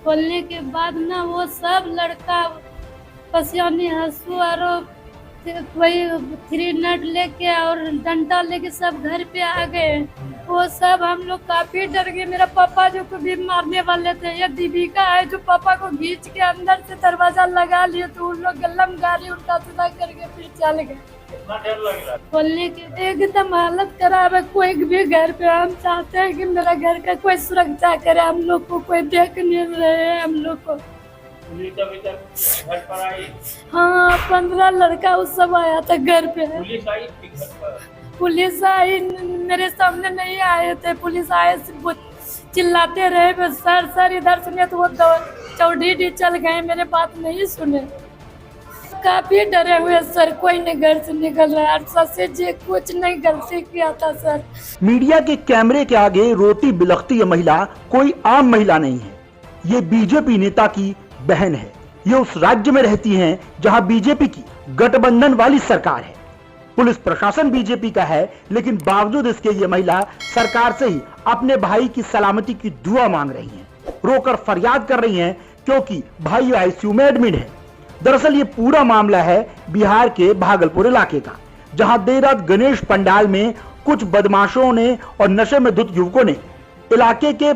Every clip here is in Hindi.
खोलने के बाद ना वो सब लड़का पसियानी हंसू और वही 3 नट लेके और डंडा लेके सब घर पे आ गए। वो सब हम लोग काफी डर गए। मेरा पापा जो को भी मारने वाले थे। ये दीपिका है जो पापा को खींच के अंदर से दरवाजा लगा लिए, तो उन लोग गलम गाड़ी उल्टा सीधा करके फिर चल गए। कितना डर लग रहा है? खोलने के एकदम हालत खराब है। कोई भी घर पे हम चाहते हैं कि मेरा घर का कोई सुरक्षा करे, हम लोग को कोई देख नहीं रहे हैं हम लोग को। पुलिस अभी तक घर पर आई? हाँ 15 लड़का उस सब आया था घर पे। पुलिस आई थी घर पर? पुलिस आई, मेरे सामने नहीं आए थे। पुलिस आए चिल्लाते रहे, बस सर सर इधर सुने, तो वो चौड़ी चल गए, मेरे बात नहीं सुने। काफी डरे हुए सर, कोई नहीं घर से निकल रहा है। सर जी कुछ नहीं गलती किया था सर। मीडिया के कैमरे के आगे रोती बिलखती ये महिला कोई आम महिला नहीं है। ये बीजेपी नेता की बहन है। ये उस राज्य में रहती हैं जहां बीजेपी की गठबंधन वाली सरकार है। पुलिस प्रशासन बीजेपी का है, लेकिन बावजूद इसके ये महिला सरकार से ही अपने भाई की सलामती की दुआ मांग रही हैं, रोकर फरियाद कर रही हैं क्योंकि भाई आईसीयू में एडमिट है। दरअसल ये पूरा मामला है बिहार के भागलपुर इलाके का, जहां देर रात गणेश पंडाल में कुछ बदमाशों ने और नशे में धुत युवकों ने इलाके के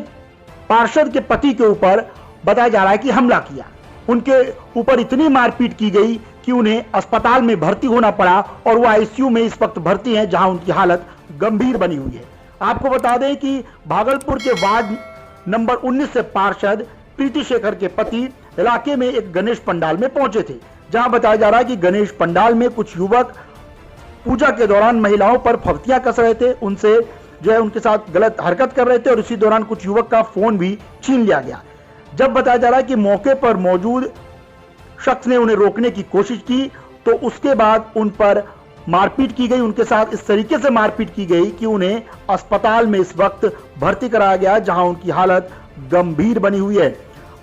पार्षद के पति के ऊपर बताया जा रहा है कि हमला किया। उनके ऊपर इतनी मारपीट की गई कि उन्हें अस्पताल में भर्ती होना पड़ा और वो आईसीयू में इस वक्त भर्ती हैं, जहां उनकी हालत गंभीर बनी हुई है। आपको बता दें कि भागलपुर के वार्ड नंबर 19 से पार्षद प्रीति शेखर के पति इलाके में एक गणेश पंडाल में पहुंचे थे, जहां बताया जा रहा है कि गणेश पंडाल में कुछ युवक पूजा के दौरान महिलाओं पर फफ्तियां कस रहे थे, उनसे जो है उनके साथ गलत हरकत कर रहे थे और इसी दौरान कुछ युवक का फोन भी छीन लिया गया। जब बताया जा रहा है कि मौके पर मौजूद शख्स ने उन्हें रोकने की कोशिश की, तो उसके बाद उन पर मारपीट की गई। उनके साथ इस तरीके से मारपीट की गई कि उन्हें अस्पताल में इस वक्त भर्ती कराया गया, जहां उनकी हालत गंभीर बनी हुई है।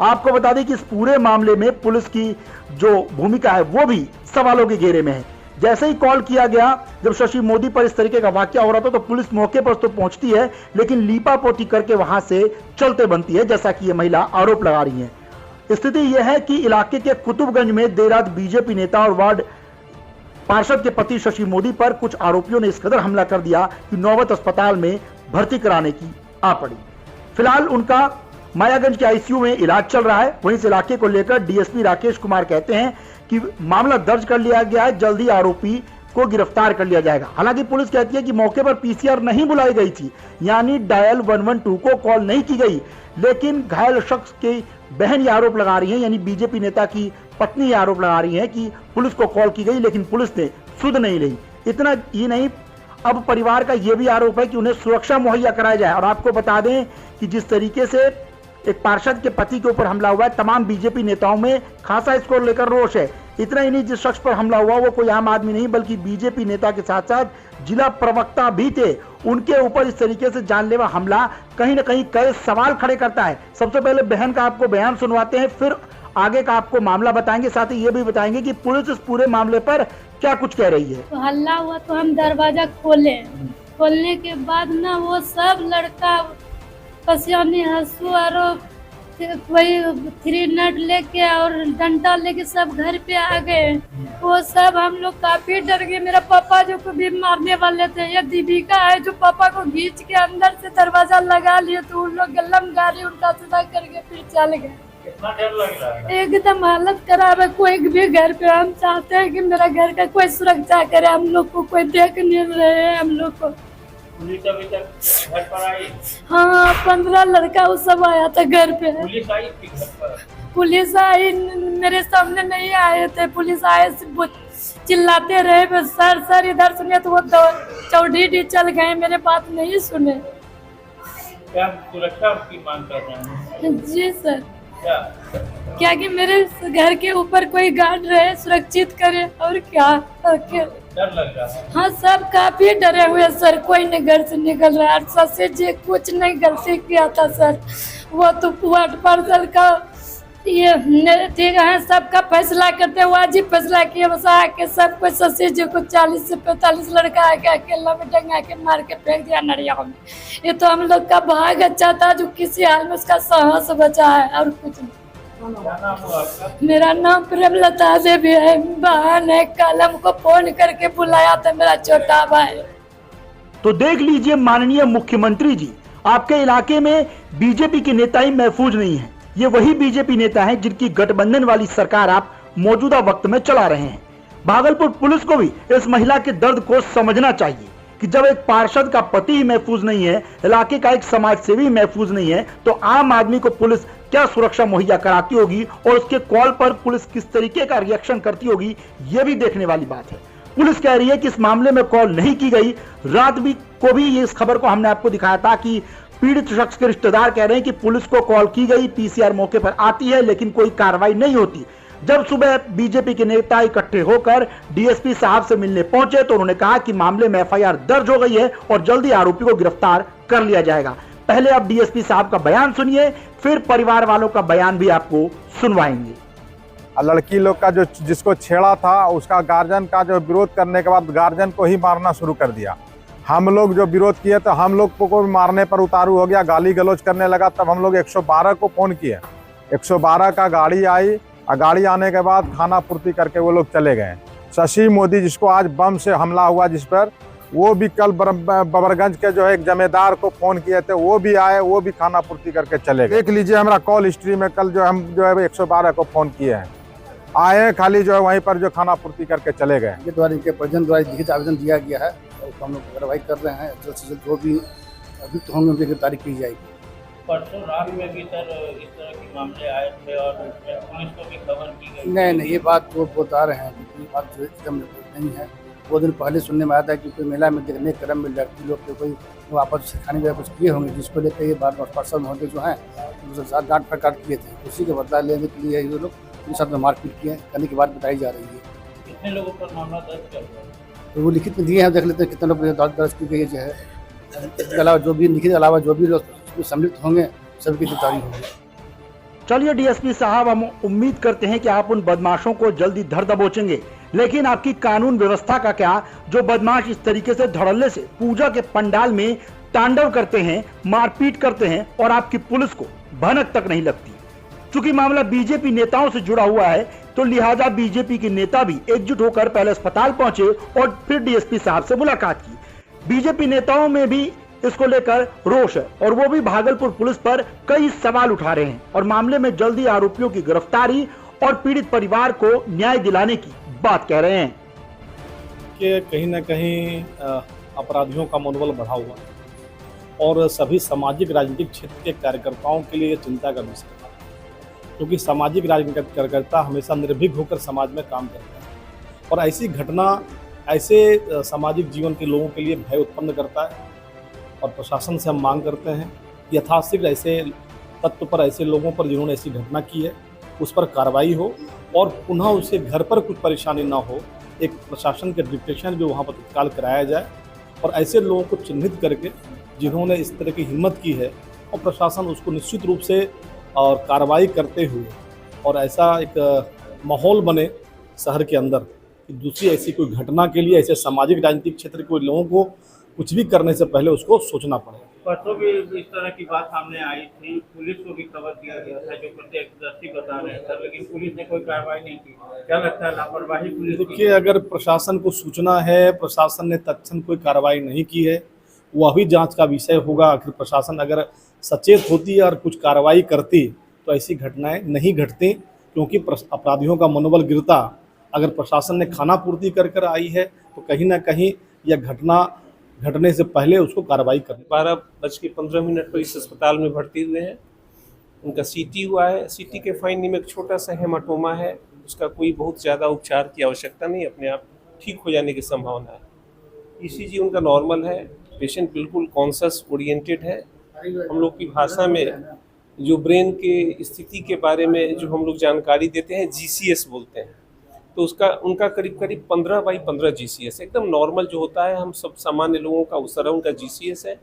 आपको बता दें कि इस पूरे मामले में पुलिस की जो भूमिका है वो भी सवालों के घेरे में है। जैसे ही कॉल किया गया, जब शशि मोदी पर इस तरीके का वाकया हो रहा था, तो पुलिस मौके पर तो पहुंचती है, लेकिन लीपापोती करके वहां से चलते बनती है, जैसा कि ये महिला आरोप लगा रही है। स्थिति यह है कि इलाके के कुतुबगंज में देर रात बीजेपी नेता और वार्ड पार्षद के पति शशि मोदी पर कुछ आरोपियों ने इस कदर हमला कर दिया कि नौबत अस्पताल में भर्ती कराने की आ पड़ी। फिलहाल उनका मायागंज के आईसीयू में इलाज चल रहा है। वहीं इस इलाके को लेकर डीएसपी राकेश कुमार कहते हैं कि मामला दर्ज कर लिया गया है, जल्दी आरोपी को गिरफ्तार कर लिया जाएगा। हालांकि पुलिस कहती है कि मौके पर पीसीआर नहीं बुलाई गई थी, यानी डायल 112 को कॉल नहीं की गई, लेकिन घायल शख्स की बहन ये आरोप लगा रही है, यानी बीजेपी नेता की पत्नी ये आरोप लगा रही है कि पुलिस को कॉल की गई, लेकिन पुलिस ने सुध नहीं ली। इतना ही नहीं, अब परिवार का यह भी आरोप है कि उन्हें सुरक्षा मुहैया कराया जाए। और आपको बता दें कि जिस तरीके से एक पार्षद के पति के ऊपर हमला हुआ है, तमाम बीजेपी नेताओं में खासा इसको लेकर रोष है। इतना ही नहीं, जिस शख्स पर हमला हुआ वो कोई आम आदमी नहीं, बल्कि बीजेपी नेता के साथ साथ जिला प्रवक्ता भी थे। उनके ऊपर इस तरीके से जानलेवा हमला कहीं ना कहीं कई सवाल खड़े करता है। सबसे पहले बहन का आपको बयान सुनवाते हैं, फिर आगे का आपको मामला बताएंगे, साथ ही ये भी बताएंगे कि पुलिस इस पूरे मामले पर क्या कुछ कह रही है। तो हल्ला हुआ तो हम दरवाजा खोलने के बाद ना वो सब लड़का पसियानी हंसू और वही 3 नट लेके और डंडा लेके सब घर पे आ गए। वो सब हम लोग काफी डर गए। मेरा पापा जो को भी मारने वाले थे। ये दीपिका है जो पापा को खींच के अंदर से दरवाजा लगा लिए, तो उन लोग गलम गाड़ी उल्टा सीधा करके फिर चल गए। कितना डर लग रहा है? एकदम हालत खराब है। कोई भी घर पे हम चाहते हैं कि मेरा घर का कोई सुरक्षा करे, हम लोग को कोई देख नहीं रहे हैं हम लोग को। पुलिस अभी तक घर पर आई? हाँ 15 लड़का उस सब आया था घर पे। पुलिस आई थी घर पर? पुलिस आई, मेरे सामने नहीं आए थे। पुलिस आए चिल्लाते रहे, बस सर सर इधर सुने, तो वो चौड़ी चल गए, मेरे बात नहीं सुने। क्या सुरक्षा की मांग कर रहे हैं? जी सर, क्या कि मेरे घर के ऊपर कोई गार्ड रहे, सुरक्षित करे, और क्या डर लग रहा है? हाँ सब काफी डरे हुए सर, कोई नहीं घर से निकल रहा है। सर जी कुछ नहीं गलती किया था सर। वो तो वार्ड पार्षद का ये ठीक है, सबका फैसला करते हुए आज ही फैसला किया, बस आके सब कुछ शशि जी को 40 से 45 लड़का आके अकेला में टंगा के मार के फेंक दिया नरिया में। ये तो हम लोग का भाग अच्छा था जो किसी हाल में उसका साहस बचा है और कुछ नहीं। क्या नाम हुआ आपका? मेरा नाम प्रेमलता देवी है। बहन है, कल हमको फोन करके बुलाया था मेरा छोटा भाई। तो देख लीजिए माननीय मुख्यमंत्री जी, आपके इलाके में बीजेपी के नेता ही महफूज नहीं है। ये वही बीजेपी नेता हैं जिनकी गठबंधन वाली सरकार आप मौजूदा वक्त में चला रहे हैं। भागलपुर पुलिस को भी इस महिला के दर्द को समझना चाहिए कि जब एक पार्षद का पति ही महफूज नहीं है, इलाके का एक समाज सेवी महफूज नहीं है, तो आम आदमी को पुलिस क्या सुरक्षा मुहैया कराती होगी और उसके कॉल पर पुलिस किस तरीके का रिएक्शन करती होगी, ये भी देखने वाली बात है। पुलिस कह रही है कि इस मामले में कॉल नहीं की गई। रात को भी इस खबर को हमने आपको दिखाया था कि पीड़ित शख्स के रिश्तेदार कह रहे हैं कि पुलिस को कॉल की गई, पीसीआर मौके पर आती है, लेकिन कोई कार्रवाई नहीं होती। जब सुबह बीजेपी के नेता इकट्ठे होकर डीएसपी साहब से मिलने पहुंचे तो उन्होंने कहा कि मामले में एफआईआर दर्ज हो गई है और जल्दी आरोपी को गिरफ्तार कर लिया जाएगा। पहले आप डीएसपी साहब का बयान सुनिए, फिर परिवार वालों का बयान भी आपको सुनवाएंगे। लड़की लोग का जो जिसको छेड़ा था उसका गार्जियन का जो विरोध करने के बाद गार्जियन को ही मारना शुरू कर दिया। हम लोग जो विरोध किए तो हम लोग को मारने पर उतारू हो गया, गाली गलौज करने लगा। तब हम लोग 112 को फ़ोन किए, 112 का गाड़ी आई और गाड़ी आने के बाद खाना पूर्ति करके वो लोग चले गए। शशि मोदी जिसको आज बम से हमला हुआ जिस पर, वो भी कल बबरगंज के जो है एक जमींदार को फ़ोन किए थे, वो भी आए, वो भी खाना पूर्ति करके चले गए। देख लीजिए हमारा कॉल हिस्ट्री में कल जो हम जो है 112 को फ़ोन किए हैं, आए खाली जो है वहीं पर जो खाना पूर्ति करके चले गए। इनके द्वारा इनके परिजन द्वारा लिखित आवेदन दिया गया है और हम लोग कार्रवाई कर रहे हैं। जल्द से जल्द जो भी अभियुक्त होंगे उनकी गिरफ्तारी की जाएगी। परसों रात में भी सर इस तरह के मामले आए थे और उसमें पुलिस को भी खबर की गई। नहीं, ये बात वो बता रहे हैं कि ये बात जो एकदम नहीं है। 2 दिन पहले सुनने में आया था कि कोई मेला में देखने क्रम में लड़की लोग के कोई वापस खाने वगैरह कुछ किए होंगे, जिसको लेकर ये बात पर्सन होंगे जो हैं उनके साथ डांट फटकार किए थे। उसी के बदला लेने के लिए ये लोग उनके साथ में मारपीट किए करने की बात बताई जा रही है। कितने लोगों पर मामला दर्ज कर दिया? तो वो लिखित में दिए हैं, देख लेते हैं कितने लोग दर्ज की गई है। जो है इसके अलावा जो भी लिखित अलावा जो भी लोग सम्मिलित होंगे सबकी गिरफ्तारी होगी। चलिए डीएसपी साहब, हम उम्मीद करते हैं कि आप उन बदमाशों को जल्दी धर दबोचेंगे, लेकिन आपकी कानून व्यवस्था का क्या, जो बदमाश इस तरीके से धड़ल्ले से पूजा के पंडाल में तांडव करते हैं, मारपीट करते हैं और आपकी पुलिस को भनक तक नहीं लगती। चूंकि मामला बीजेपी नेताओं से जुड़ा हुआ है तो लिहाजा बीजेपी के नेता भी एकजुट होकर पहले अस्पताल पहुंचे और फिर डीएसपी साहब से मुलाकात की। बीजेपी नेताओं में भी इसको लेकर रोष है और वो भी भागलपुर पुलिस पर कई सवाल उठा रहे हैं और मामले में जल्दी आरोपियों की गिरफ्तारी और पीड़ित परिवार को न्याय दिलाने की बात कह रहे हैं। कि कहीं ना कहीं अपराधियों का मनोबल बढ़ा हुआ है और सभी सामाजिक राजनीतिक क्षेत्र के कार्यकर्ताओं के लिए चिंता का विषय है, क्योंकि सामाजिक राजनीतिक कार्यकर्ता हमेशा निर्भीक होकर समाज में काम करता है और ऐसी घटना ऐसे सामाजिक जीवन के लोगों के लिए भय उत्पन्न करता है। और प्रशासन से हम मांग करते हैं यथाशीघ्र ऐसे तत्व पर, ऐसे लोगों पर जिन्होंने ऐसी घटना की है उस पर कार्रवाई हो और पुनः उसे घर पर कुछ परेशानी ना हो। एक प्रशासन के डिप्टेशन भी वहाँ पर तत्काल कराया जाए और ऐसे लोगों को चिन्हित करके जिन्होंने इस तरह की हिम्मत की है और प्रशासन उसको निश्चित रूप से और कार्रवाई करते हुए और ऐसा एक माहौल बने शहर के अंदर कि दूसरी ऐसी कोई घटना के लिए ऐसे सामाजिक राजनीतिक क्षेत्र के लोगों को कुछ भी करने से पहले उसको सोचना पड़े। परसों भी इस तरह की बात सामने आई थी, पुलिस को भी खबर दिया गया था जो प्रत्यक्षदर्शी बता रहे थे, लेकिन पुलिस ने कोई कार्रवाई नहीं की। क्या लगता है लापरवाही पुलिस की? देखिए, अगर प्रशासन को सूचना है, प्रशासन ने तत्क्षण कोई कार्रवाई नहीं की है, वह भी जांच का विषय होगा। आखिर प्रशासन अगर सचेत होती है और कुछ कार्रवाई करती तो ऐसी घटनाएं नहीं घटती, क्योंकि अपराधियों का मनोबल गिरता। अगर प्रशासन ने खाना पूर्ति कर आई है तो कहीं ना कहीं यह घटना घटने से पहले उसको कार्रवाई करनी। 12:15 पर इस अस्पताल में भर्ती हुए हैं। उनका सीटी हुआ है। सीटी के फाइंडिंग में एक छोटा सा हेमाटोमा है, उसका कोई बहुत ज़्यादा उपचार की आवश्यकता नहीं, अपने आप ठीक हो जाने की संभावना है। ईसीजी उनका नॉर्मल है, पेशेंट बिल्कुल कॉन्शस ओरिएंटेड है। हम लोग की भाषा में जो ब्रेन के स्थिति के बारे में जो हम लोग जानकारी देते हैं जीसीएस बोलते हैं, तो उसका उनका करीब 15/15 जीसीएस एकदम नॉर्मल जो होता है हम सब सामान्य लोगों का उस तरह उनका जीसीएस है।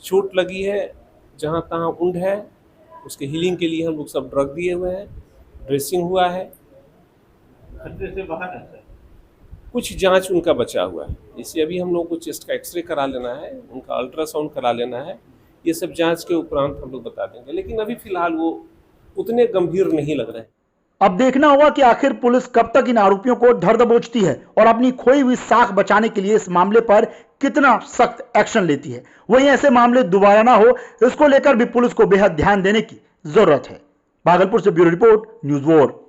चोट लगी है, जहाँ तहाँ उंड है, उसके हीलिंग के लिए हम लोग सब ड्रग दिए हुए हैं ड्रेसिंग हुआ है, खतरे से बाहर है सर। कुछ जांच उनका बचा हुआ है। इसलिए अभी हम लोगों को चेस्ट का एक्सरे करा लेना है, उनका अल्ट्रासाउंड करा लेना है। ये सब जांच के उपरांत हम लोग बता देंगे, लेकिन अभी फिलहाल वो उतने गंभीर नहीं लग रहे हैं। अब देखना होगा कि आखिर पुलिस कब तक इन आरोपियों को धर दबोचती है और अपनी खोई हुई साख बचाने के लिए इस मामले पर कितना सख्त एक्शन लेती है। वहीं ऐसे मामले दोबारा ना हो, इसको लेकर भी पुलिस को बेहद ध्यान देने की जरूरत है। भागलपुर से ब्यूरो रिपोर्ट, न्यूज़ वॉर।